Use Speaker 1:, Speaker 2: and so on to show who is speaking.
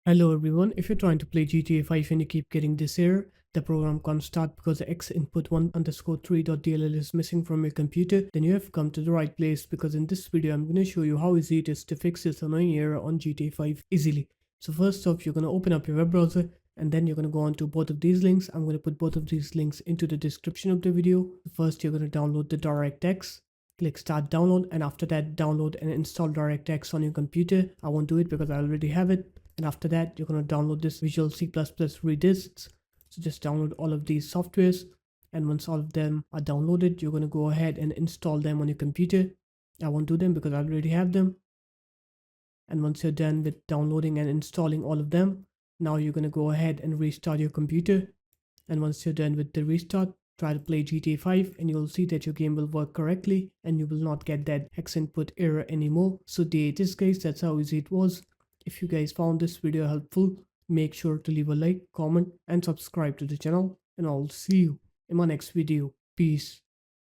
Speaker 1: Hello everyone, if you're trying to play GTA 5 and you keep getting this error, the program can't start because the xinput1_3.dll is missing from your computer, then you have come to the right place because in this video I'm going to show you how easy it is to fix this annoying error on GTA 5 easily. So first off, you're going to open up your web browser and then you're going to go on to both of these links. I'm going to put both of these links into the description of the video. First, you're going to download the DirectX. Click start download, and after that download and install DirectX on your computer. I won't do it because I already have it. And after that you're going to download this Visual C++ redisks. So just download all of these softwares, and once all of them are downloaded you're going to go ahead and install them on your computer. I won't do them because I already have them. And once you're done with downloading and installing all of them, now you're going to go ahead and restart your computer. And once you're done with the restart, try to play GTA 5 and you'll see that your game will work correctly and you will not get that hex input error anymore. So there it is guys, that's how easy it was. If you guys found this video helpful, make sure to leave a like, comment and subscribe to the channel, and I'll see you in my next video. Peace.